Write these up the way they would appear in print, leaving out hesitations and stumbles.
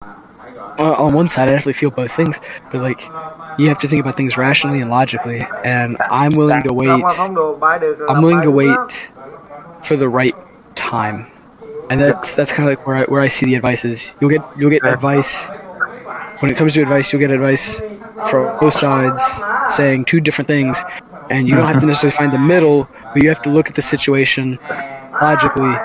On one side, I definitely feel both things, but like, you have to think about things rationally and logically, and I'm willing to wait. I'm willing to wait for the right time, and that's kind of like where I see the advice is. You'll get advice. When it comes to advice, you'll get advice from both sides saying two different things, and you don't have to necessarily find the middle, but you have to look at the situation logically.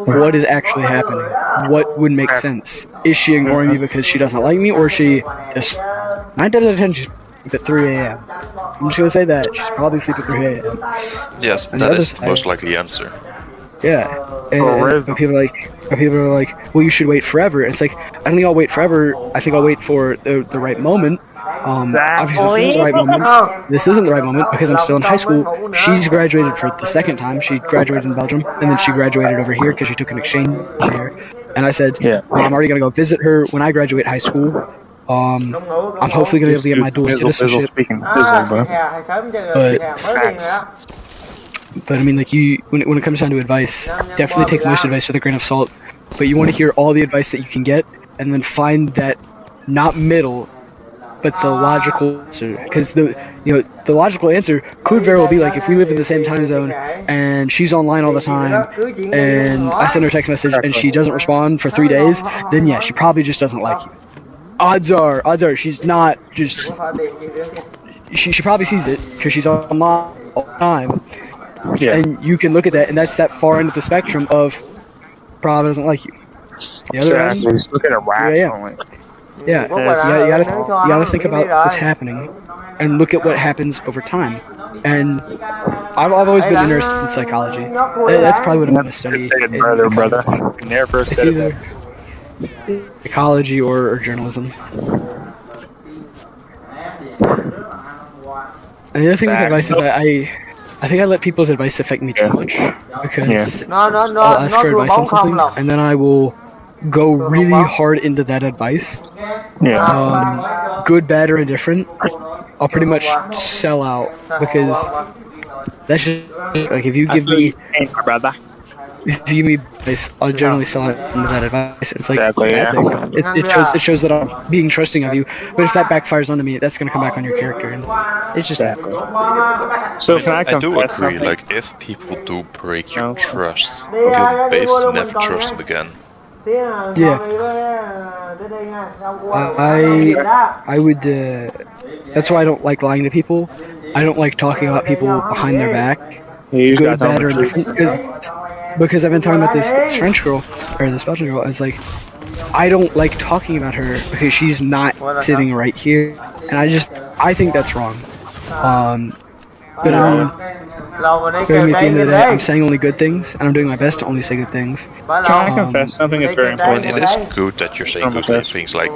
What is actually happening? What would make sense? Is she ignoring me because she doesn't like me, or is she just 9 times out of 10 she's at 3 a.m. I'm just gonna say that she's probably asleep at 3 a.m. Yes, that is the most likely answer. Yeah, and people are like, well, you should wait forever. And it's like, I don't think I'll wait forever. I think I'll wait for the right moment. Obviously, this isn't the right moment. This isn't the right moment because I'm still in high school. She's graduated for the second time. She graduated in Belgium, and then she graduated over here because she took an exchange here. And I said, well, I'm already gonna go visit her when I graduate high school. I'm hopefully gonna be able to get my dual citizenship. But I mean, like, when it comes down to advice, definitely take most advice with a grain of salt. But you want to hear all the advice that you can get, and then find that not middle, but the logical answer. Because the logical answer could very well be like, if we live in the same time zone and she's online all the time, and I send her a text message and she doesn't respond for 3 days, then yeah, she probably just doesn't like you. Odds are she's not just. She probably sees it because she's online all the time. Yeah. And you can look at that, and that's that far end of the spectrum of probably doesn't like you. The other end, he's looking at rationally. Yeah, you gotta think about what's happening, and look at what happens over time. And I've always been interested in psychology. That's probably what I'm gonna study. Brother. Never it's either psychology or journalism. And the other thing with advice is I think I let people's advice affect me too much, because I'll ask for advice on something, and then I will go really hard into that advice. Good, bad, or indifferent. I'll pretty much sell out, because that's just like, if you give me advice, I'll generally sell it into that advice. It's like a bad thing. It shows that I'm being trusting of you. But if that backfires onto me, that's gonna come back on your character, and it's just happens. So I do agree. Something? Like, if people do break your trust, you'll basically never trust them again. Yeah. I would. That's why I don't like lying to people. I don't like talking about people behind their back. Good, bad, or indifferent. Because I've been talking about this French girl, or this Belgian girl, and it's like, I don't like talking about her because she's not sitting right here, and I think that's wrong. But I mean, at the end of the day, I'm saying only good things, and I'm doing my best to only say good things. Can I confess something that's very important? And it is good that you're saying good things, like,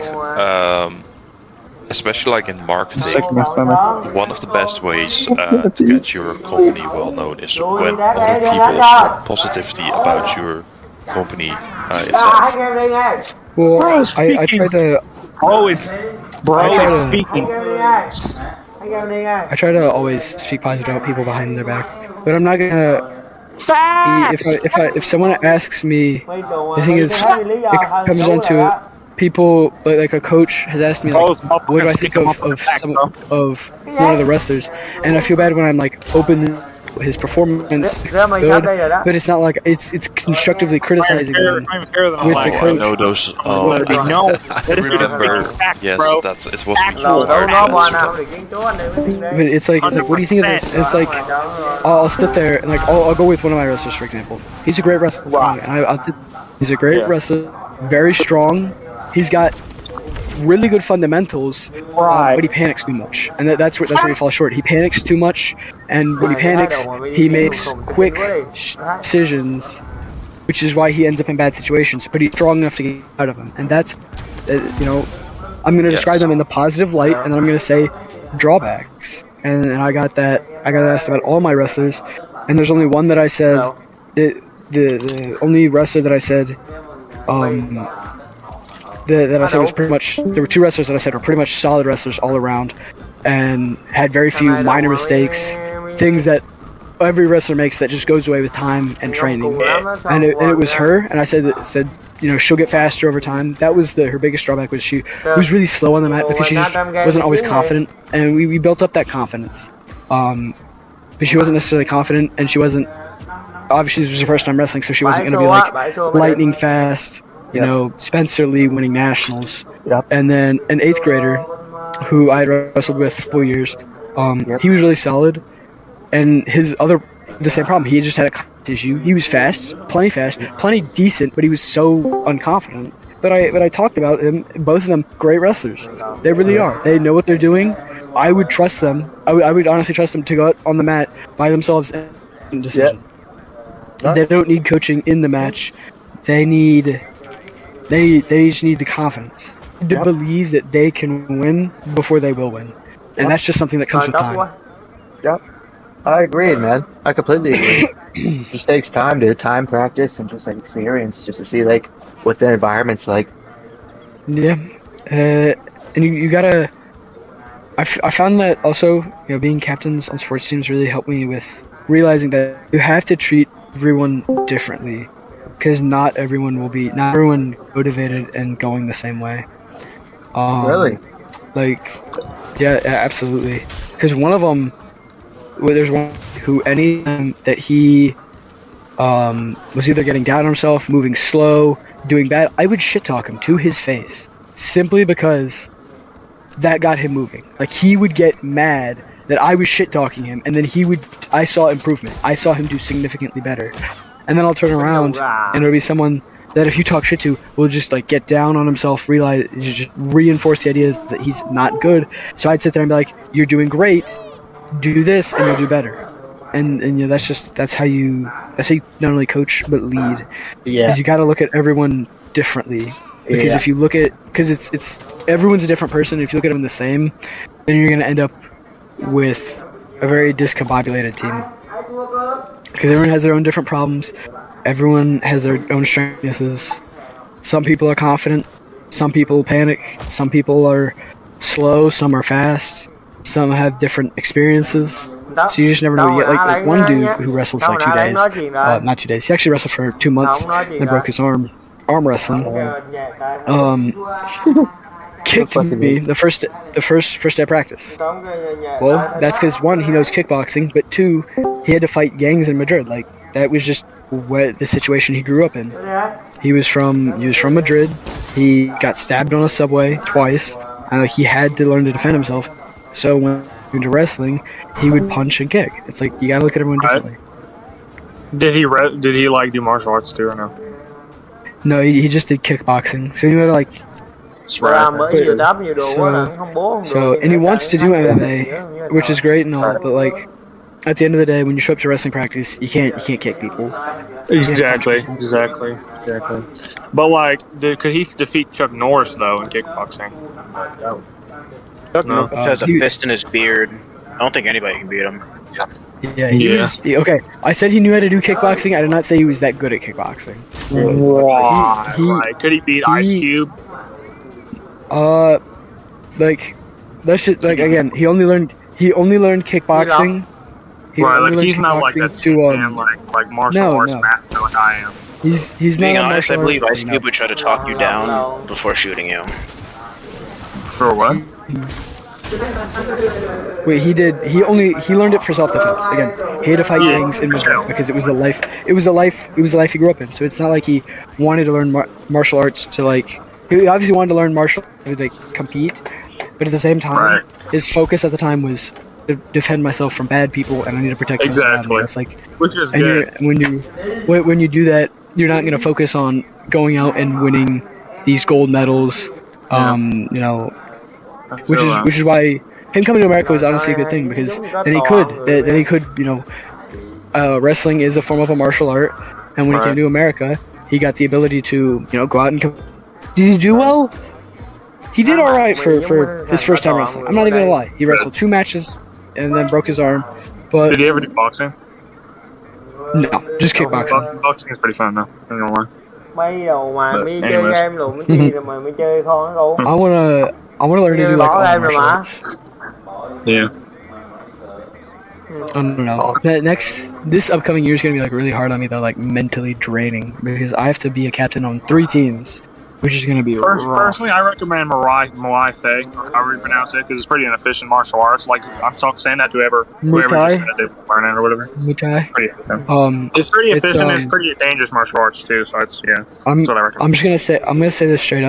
especially like in marketing, one of the best ways to get your company well known is when other people spread positivity about your company itself. Well, I try to always speaking. I try to always speak positive about people behind their back, but I'm not gonna. If someone asks me, the thing is, it comes down to it. People, like a coach has asked me, like, what do I think of one of the wrestlers, and I feel bad when I'm like open his performance good, but it's not like it's constructively criticizing him with the coach. I know those. I know. I remember. Yes, it's supposed to be hard. But it's like, what do you think of this? And it's like, I'll sit there and like, I'll go with one of my wrestlers, for example. He's a great wrestler, and he's a great wrestler, very strong. He's got really good fundamentals, but he panics too much, and that's where he falls short. He panics too much, and when he panics, he makes quick decisions, which is why he ends up in bad situations. But he's strong enough to get out of them, and that's, I'm going to describe them in the positive light, and then I'm going to say drawbacks. And I got asked about all my wrestlers, and there's only one that I said, the only wrestler that I said, that I said was pretty much, there were two wrestlers that I said were pretty much solid wrestlers all around, and had very few minor mistakes, things that every wrestler makes that just goes away with time and training. And it was her, and I said, you know, she'll get faster over time. That was her biggest drawback, was she was really slow on the mat because she just wasn't always confident, and we built up that confidence. But she wasn't necessarily confident, and she wasn't, obviously this was her first time wrestling, so she wasn't going to be like lightning fast, you know, Spencer Lee winning nationals. And then an 8th grader who I had wrestled with for 4 years, he was really solid, and the same problem, he just had a confidence issue. He was fast, plenty decent, but he was so unconfident. But I talked about him, both of them great wrestlers. They really are. They know what they're doing. I would trust them. I would honestly trust them to go out on the mat by themselves and decision. They don't need coaching in the match. They just need the confidence to believe that they can win before they will win. And that's just something that comes with time. Yep. I agree, man. I completely agree. Just takes time, practice, and just like experience, just to see like what the environment's like. Yeah, and you gotta. I found that also, you know, being captains on sports teams really helped me with realizing that you have to treat everyone differently, because not everyone motivated and going the same way. Really? Like, yeah, absolutely. Because one of them, there's one who any time that he was either getting down on himself, moving slow, doing bad, I would shit talk him to his face, simply because that got him moving. Like, he would get mad that I was shit talking him, and then I saw improvement. I saw him do significantly better. And then I'll turn around, and it'll be someone that if you talk shit to, will just like get down on himself, realize, just reinforce the ideas that he's not good. So I'd sit there and be like, "You're doing great. Do this, and you'll do better." And you know, that's how you not only coach but lead. Yeah. Because you got to look at everyone differently. Because if you look at, because it's everyone's a different person. If you look at them the same, then you're gonna end up with a very discombobulated team. Because everyone has their own different problems. Everyone has their own strengths. Some people are confident. Some people panic. Some people are slow. Some are fast. Some have different experiences. So you just never know. Like one dude who wrestled for like 2 days. Not 2 days. He actually wrestled for 2 months and broke his arm wrestling. Kicked me the first day of practice. Well, that's because 1, he knows kickboxing, but 2, he had to fight gangs in Madrid. Like, that was just the situation he grew up in. He was from Madrid. He got stabbed on a subway twice. He had to learn to defend himself. So when he went to wrestling, he would punch and kick. It's like, you gotta look at everyone differently. Did he like do martial arts too or no? No, he just did kickboxing. So he had like. So, and he wants to do MMA, which is great and all, but like, at the end of the day, when you show up to wrestling practice, you can't kick people. Exactly. But like, could he defeat Chuck Norris though in kickboxing? Chuck Norris has a fist in his beard. I don't think anybody can beat him. Yeah, he was, okay. I said he knew how to do kickboxing. I did not say he was that good at kickboxing. Could he beat Ice Cube? Like, that's just like, again, he only learned kickboxing. He's not like that like martial arts master like I am. He's Being not honest, I believe Ice Cube would try to talk you down before shooting you. For what? Wait, he learned it for self-defense. Again, he had to fight gangs in Madrid because it was a life he grew up in. So it's not like he wanted to learn martial arts to like. He obviously wanted to learn martial arts to like compete, but at the same time, his focus at the time was to defend myself from bad people, and I need to protect myself. Exactly. That's like, which is good. When you do that, you're not going to focus on going out and winning these gold medals. You know, which is why him coming to America was honestly a good thing, because then he could, you know, wrestling is a form of a martial art, and when he came to America, he got the ability to, you know, go out and did he do well? He did all right for his first time wrestling. I'm not even gonna lie. He wrestled 2 matches and then broke his arm. But did he ever do boxing? No, just kickboxing. Boxing is pretty fun though. I'm not gonna lie. I wanna learn to do like all martial arts. Yeah. I don't know. This upcoming year is gonna be like really hard on me though, like mentally draining, because I have to be a captain on 3 teams, which is gonna be rough. Personally, I recommend Muay Thai, or however you pronounce it, because it's pretty inefficient martial arts. Like, I'm saying that to whoever just learn it or whatever. Muay Thai. Pretty efficient. It's pretty efficient. It's pretty dangerous martial arts too. So it's that's what I recommend. I'm gonna say this straight up.